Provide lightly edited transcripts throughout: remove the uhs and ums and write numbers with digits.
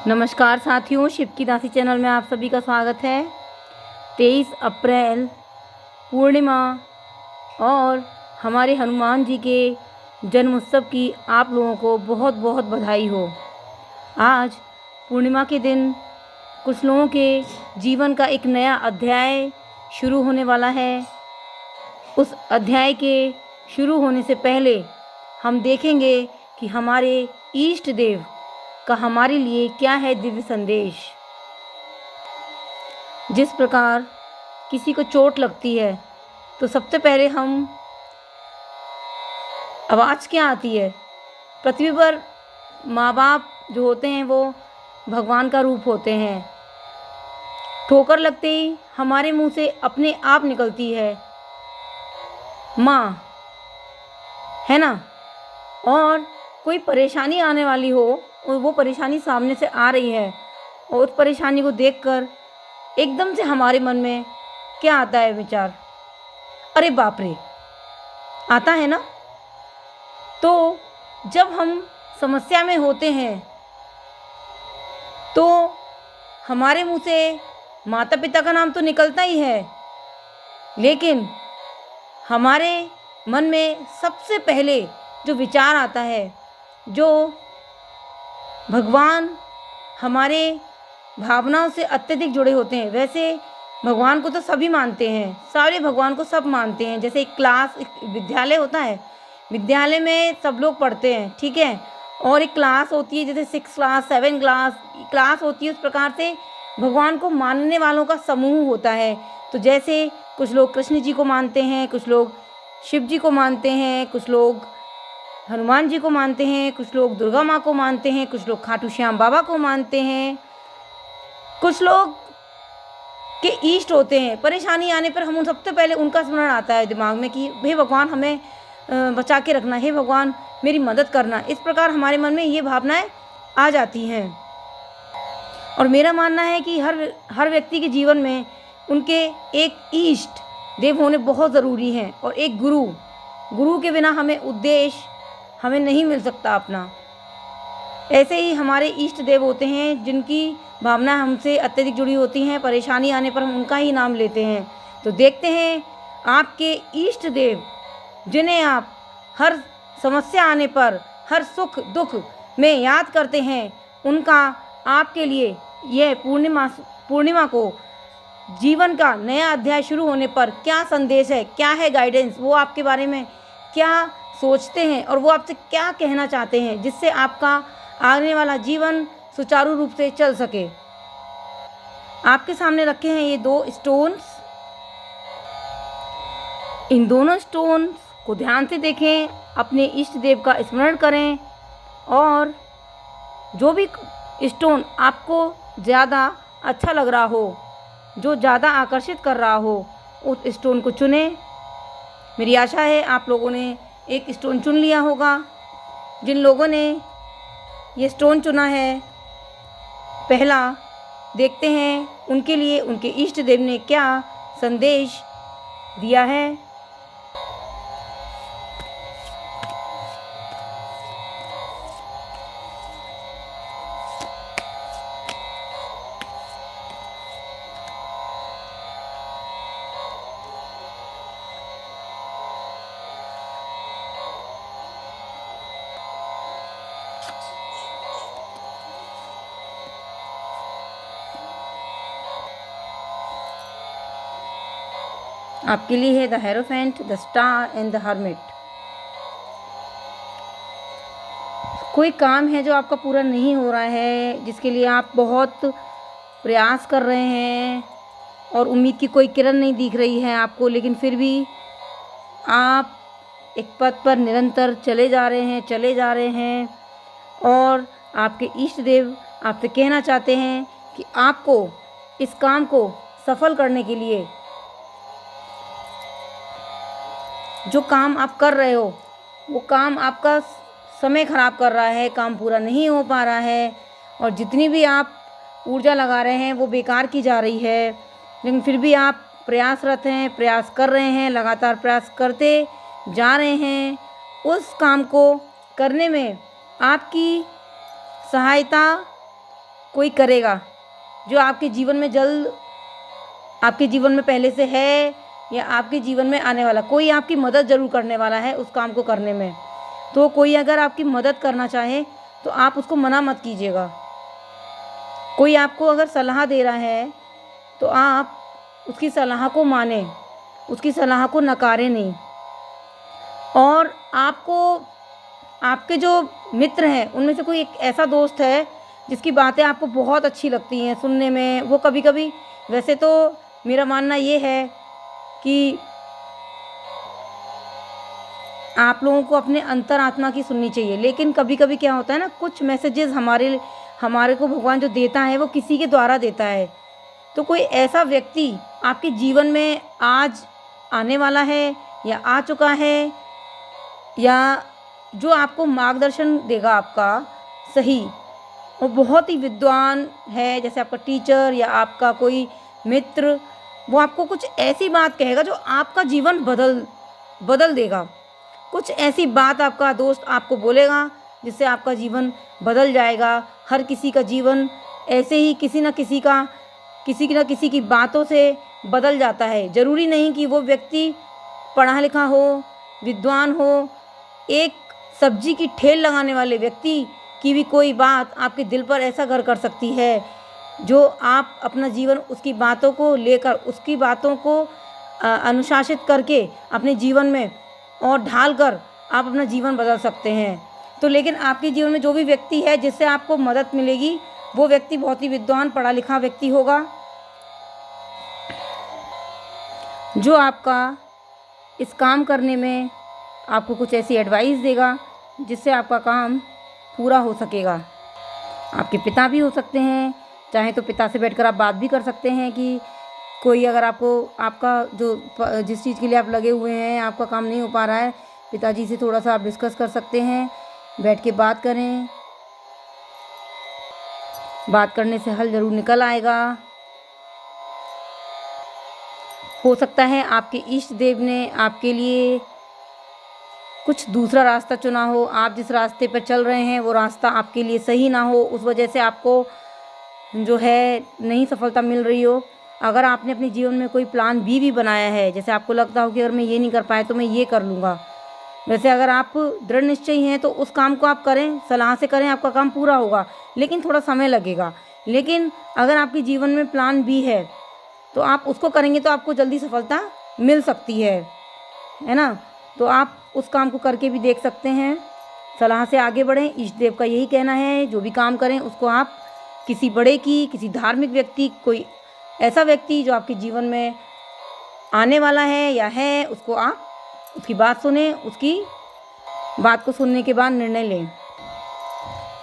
नमस्कार साथियों, शिव की दासी चैनल में आप सभी का स्वागत है। 23 अप्रैल पूर्णिमा और हमारे हनुमान जी के जन्म उत्सव की आप लोगों को बहुत बहुत बधाई हो। आज पूर्णिमा के दिन कुछ लोगों के जीवन का एक नया अध्याय शुरू होने वाला है। उस अध्याय के शुरू होने से पहले हम देखेंगे कि हमारे इष्ट देव का हमारे लिए क्या है दिव्य संदेश। जिस प्रकार किसी को चोट लगती है तो सबसे पहले हम आवाज़ क्या आती है। पृथ्वी पर माँ बाप जो होते हैं वो भगवान का रूप होते हैं। ठोकर लगते ही हमारे मुंह से अपने आप निकलती है माँ, है ना। और कोई परेशानी आने वाली हो और वो परेशानी सामने से आ रही है और उस परेशानी को देखकर एकदम से हमारे मन में क्या आता है विचार, अरे बाप रे, आता है ना। तो जब हम समस्या में होते हैं तो हमारे मुंह से माता पिता का नाम तो निकलता ही है, लेकिन हमारे मन में सबसे पहले जो विचार आता है, जो भगवान हमारे भावनाओं से अत्यधिक जुड़े होते हैं। वैसे भगवान को तो सभी मानते हैं, सारे भगवान को सब मानते हैं। जैसे एक क्लास, एक विद्यालय होता है, विद्यालय में सब लोग पढ़ते हैं, ठीक है। और एक क्लास होती है, जैसे 6 क्लास 7 क्लास होती है। उस प्रकार से भगवान को मानने वालों का समूह होता है। तो जैसे कुछ लोग कृष्ण जी को मानते हैं, कुछ लोग शिव जी को मानते हैं, कुछ लोग हनुमान जी को मानते हैं, कुछ लोग दुर्गा माँ को मानते हैं, कुछ लोग खाटू श्याम बाबा को मानते हैं, कुछ लोग के इष्ट होते हैं। परेशानी आने पर हम सबसे पहले उनका स्मरण आता है दिमाग में कि हे भगवान, हमें बचा के रखना, हे भगवान मेरी मदद करना। इस प्रकार हमारे मन में ये भावनाएं आ जाती हैं। और मेरा मानना है कि हर व्यक्ति के जीवन में उनके एक इष्ट देव होने बहुत ज़रूरी हैं। और एक गुरु के बिना हमें नहीं मिल सकता अपना। ऐसे ही हमारे इष्ट देव होते हैं जिनकी भावना हमसे अत्यधिक जुड़ी होती हैं। परेशानी आने पर हम उनका ही नाम लेते हैं। तो देखते हैं आपके इष्ट देव जिन्हें आप हर समस्या आने पर, हर सुख दुख में याद करते हैं, उनका आपके लिए यह पूर्णिमा को जीवन का नया अध्याय शुरू होने पर क्या संदेश है, क्या है गाइडेंस, वो आपके बारे में क्या सोचते हैं और वो आपसे क्या कहना चाहते हैं, जिससे आपका आने वाला जीवन सुचारू रूप से चल सके। आपके सामने रखे हैं ये 2 स्टोन्स। इन दोनों स्टोन्स को ध्यान से देखें, अपने इष्ट देव का स्मरण करें और जो भी स्टोन आपको ज़्यादा अच्छा लग रहा हो, जो ज़्यादा आकर्षित कर रहा हो, उस स्टोन को चुनें। मेरी आशा है आप लोगों ने एक स्टोन चुन लिया होगा। जिन लोगों ने ये स्टोन चुना है, पहला देखते हैं उनके लिए उनके इष्ट देव ने क्या संदेश दिया है। आपके लिए है the hierophant, the star and the hermit. कोई काम है जो आपका पूरा नहीं हो रहा है, जिसके लिए आप बहुत प्रयास कर रहे हैं और उम्मीद की कोई किरण नहीं दिख रही है आपको, लेकिन फिर भी आप एक पथ पर निरंतर चले जा रहे हैं और आपके इष्ट देव आपसे कहना चाहते हैं कि आपको इस काम को सफल करने के लिए, जो काम आप कर रहे हो वो काम आपका समय ख़राब कर रहा है, काम पूरा नहीं हो पा रहा है और जितनी भी आप ऊर्जा लगा रहे हैं वो बेकार की जा रही है। लेकिन फिर भी आप प्रयासरत हैं, प्रयास कर रहे हैं, लगातार प्रयास करते जा रहे हैं। उस काम को करने में आपकी सहायता कोई करेगा, जो आपके जीवन में जल्द, आपके जीवन में पहले से है या आपके जीवन में आने वाला, कोई आपकी मदद ज़रूर करने वाला है उस काम को करने में। तो कोई अगर आपकी मदद करना चाहे तो आप उसको मना मत कीजिएगा। कोई आपको अगर सलाह दे रहा है तो आप उसकी सलाह को मानें, उसकी सलाह को नकारें नहीं। और आपको, आपके जो मित्र हैं उनमें से कोई एक ऐसा दोस्त है जिसकी बातें आपको बहुत अच्छी लगती हैं सुनने में, वो कभी कभी, वैसे तो मेरा मानना ये है कि आप लोगों को अपने अंतरात्मा की सुननी चाहिए, लेकिन कभी कभी क्या होता है ना, कुछ मैसेजेस हमारे को भगवान जो देता है वो किसी के द्वारा देता है। तो कोई ऐसा व्यक्ति आपके जीवन में आज आने वाला है या आ चुका है, या जो आपको मार्गदर्शन देगा आपका सही, वो बहुत ही विद्वान है, जैसे आपका टीचर या आपका कोई मित्र, वो आपको कुछ ऐसी बात कहेगा जो आपका जीवन बदल देगा। कुछ ऐसी बात आपका दोस्त आपको बोलेगा जिससे आपका जीवन बदल जाएगा। हर किसी का जीवन ऐसे ही किसी न किसी की बातों से बदल जाता है। ज़रूरी नहीं कि वो व्यक्ति पढ़ा लिखा हो, विद्वान हो। एक सब्जी की ठेल लगाने वाले व्यक्ति की भी कोई बात आपके दिल पर ऐसा घर कर सकती है जो आप अपना जीवन उसकी बातों को लेकर, उसकी बातों को अनुशासित करके अपने जीवन में और ढाल कर आप अपना जीवन बदल सकते हैं। तो लेकिन आपके जीवन में जो भी व्यक्ति है जिससे आपको मदद मिलेगी, वो व्यक्ति बहुत ही विद्वान पढ़ा लिखा व्यक्ति होगा, जो आपका इस काम करने में आपको कुछ ऐसी एडवाइस देगा जिससे आपका काम पूरा हो सकेगा। आपके पिता भी हो सकते हैं, चाहे तो पिता से बैठकर आप बात भी कर सकते हैं कि कोई अगर आपको, आपका जो जिस चीज़ के लिए आप लगे हुए हैं, आपका काम नहीं हो पा रहा है, पिताजी से थोड़ा सा आप डिस्कस कर सकते हैं, बैठ के बात करें। बात करने से हल ज़रूर निकल आएगा। हो सकता है आपके इष्ट देव ने आपके लिए कुछ दूसरा रास्ता चुना हो, आप जिस रास्ते पर चल रहे हैं वो रास्ता आपके लिए सही ना हो, उस वजह से आपको जो है नहीं सफलता मिल रही हो। अगर आपने अपने जीवन में कोई प्लान बी भी बनाया है, जैसे आपको लगता हो कि अगर मैं ये नहीं कर पाया तो मैं ये कर लूँगा, वैसे अगर आप दृढ़ निश्चयी हैं तो उस काम को आप करें, सलाह से करें, आपका काम पूरा होगा, लेकिन थोड़ा समय लगेगा। लेकिन अगर आपके जीवन में प्लान बी है तो आप उसको करेंगे तो आपको जल्दी सफलता मिल सकती है ना। तो आप उस काम को करके भी देख सकते हैं, सलाह से आगे बढ़ें। इष्ट देव का यही कहना है, जो भी काम करें उसको आप किसी बड़े की, किसी धार्मिक व्यक्ति, कोई ऐसा व्यक्ति जो आपके जीवन में आने वाला है या है, उसको आप उसकी बात सुने, उसकी बात को सुनने के बाद निर्णय लें।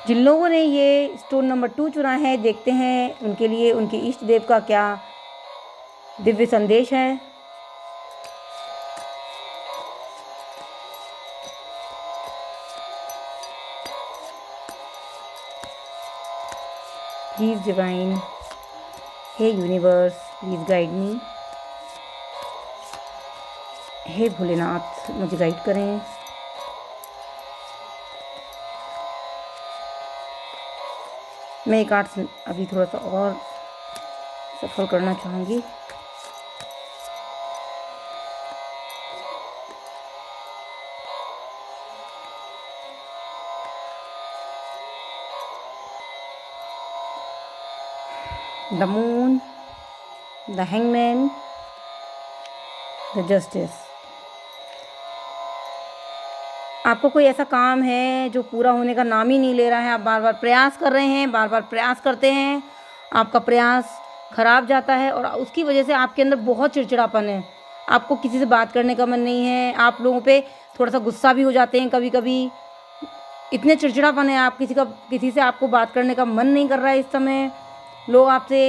जिन लोगों ने ये स्टोन नंबर 2 चुना है, देखते हैं उनके लिए उनके इष्ट देव का क्या दिव्य संदेश है। प्लीज़ डिवाइन, हे यूनिवर्स, प्लीज़ गाइड मी। हे भोलेनाथ, मुझे गाइड करें। मैं एक आर्ट अभी थोड़ा सा और सफल करना चाहूँगी। The moon, the hangman, the justice। आपको कोई ऐसा काम है जो पूरा होने का नाम ही नहीं ले रहा है, आप बार बार प्रयास कर रहे हैं, बार बार प्रयास करते हैं, आपका प्रयास खराब जाता है और उसकी वजह से आपके अंदर बहुत चिड़चिड़ापन है, आपको किसी से बात करने का मन नहीं है, आप लोगों पे थोड़ा सा गुस्सा भी हो जाते हैं कभी कभी, इतने चिड़चिड़ापन है, आप किसी से आपको बात करने का मन नहीं कर रहा है इस समय। लोग आपसे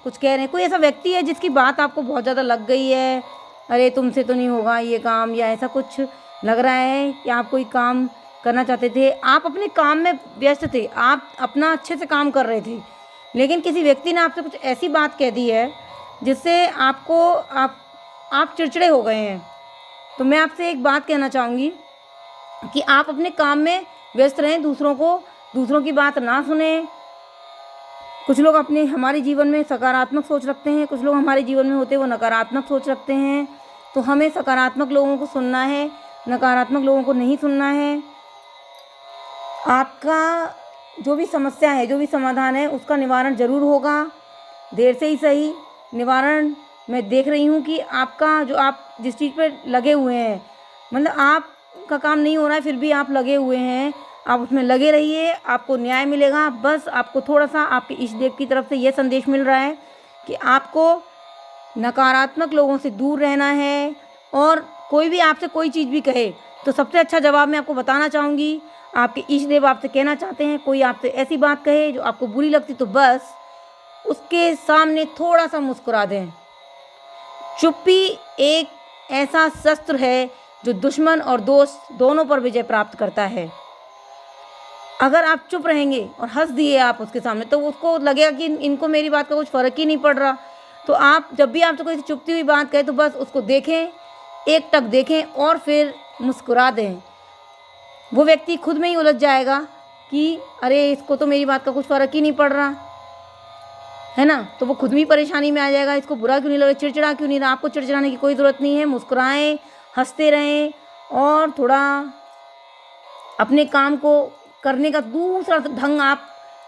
कुछ कह रहे हैं, कोई ऐसा व्यक्ति है जिसकी बात आपको बहुत ज़्यादा लग गई है, अरे तुमसे तो नहीं होगा ये काम, या ऐसा कुछ लग रहा है कि आप कोई काम करना चाहते थे, आप अपने काम में व्यस्त थे, आप अपना अच्छे से काम कर रहे थे, लेकिन किसी व्यक्ति ने आपसे कुछ ऐसी बात कह दी है जिससे आप चिड़चिड़े हो गए हैं। तो मैं आपसे एक बात कहना चाहूँगी कि आप अपने काम में व्यस्त रहें, दूसरों की बात ना सुने, कुछ लोग अपने हमारे जीवन में सकारात्मक सोच रखते हैं, कुछ लोग हमारे जीवन में होते हैं वो नकारात्मक सोच रखते हैं। तो हमें सकारात्मक लोगों को सुनना है, नकारात्मक लोगों को नहीं सुनना है। आपका जो भी समस्या है, जो भी समाधान है, उसका निवारण ज़रूर होगा, देर से ही सही। निवारण मैं देख रही हूँ कि आपका जो आप जिस चीज़ पर लगे हुए हैं, मतलब आपका काम नहीं हो रहा है फिर भी आप लगे हुए हैं, आप उसमें लगे रहिए, आपको न्याय मिलेगा। बस आपको थोड़ा सा आपके इष्ट देव की तरफ से ये संदेश मिल रहा है कि आपको नकारात्मक लोगों से दूर रहना है। और कोई भी आपसे कोई चीज़ भी कहे तो सबसे अच्छा जवाब मैं आपको बताना चाहूँगी, आपके इष्ट देव आपसे कहना चाहते हैं, कोई आपसे ऐसी बात कहे जो आपको बुरी लगती तो बस उसके सामने थोड़ा सा मुस्कुरा दें। चुप्पी एक ऐसा शस्त्र है जो दुश्मन और दोस्त दोनों पर विजय प्राप्त करता है। अगर आप चुप रहेंगे और हंस दिए आप उसके सामने तो उसको लगेगा कि इनको मेरी बात का कुछ फ़र्क ही नहीं पड़ रहा। तो आप जब भी आपसे कोई चुपती हुई बात कहे तो बस उसको देखें, एक टक देखें और फिर मुस्कुरा दें। वो व्यक्ति खुद में ही उलझ जाएगा कि अरे इसको तो मेरी बात का कुछ फ़र्क ही नहीं पड़ रहा है ना, तो वो खुद भी परेशानी में आ जाएगा। इसको बुरा क्यों नहीं लग रहा, चिड़चिड़ा क्यों नहीं रहा। आपको चिड़चिड़ाने की कोई ज़रूरत नहीं है, मुस्कुराएं, हंसते रहें और थोड़ा अपने काम को करने का दूसरा ढंग आप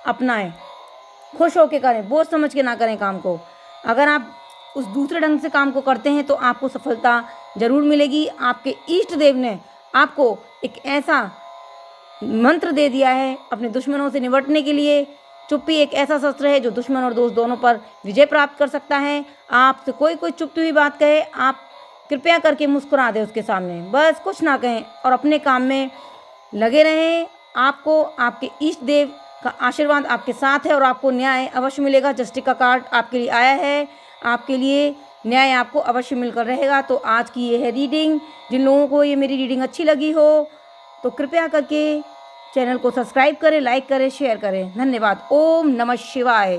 अपनाएं। खुश होकर करें, बोझ समझ के ना करें काम को। अगर आप उस दूसरे ढंग से काम को करते हैं तो आपको सफलता ज़रूर मिलेगी। आपके इष्ट देव ने आपको एक ऐसा मंत्र दे दिया है अपने दुश्मनों से निपटने के लिए। चुप्पी एक ऐसा शस्त्र है जो दुश्मन और दोस्त दोनों पर विजय प्राप्त कर सकता है। आपसे कोई चुपती हुई बात कहे, आप कृपया करके मुस्कुरा दें उसके सामने, बस कुछ ना कहें और अपने काम में लगे रहें। आपको आपके इष्ट देव का आशीर्वाद आपके साथ है और आपको न्याय अवश्य मिलेगा। जस्टिस का कार्ड आपके लिए आया है, आपके लिए न्याय आपको अवश्य मिलकर रहेगा। तो आज की ये है रीडिंग। जिन लोगों को ये मेरी रीडिंग अच्छी लगी हो तो कृपया करके चैनल को सब्सक्राइब करें, लाइक करें, शेयर करें। धन्यवाद। ओम नमः शिवाय।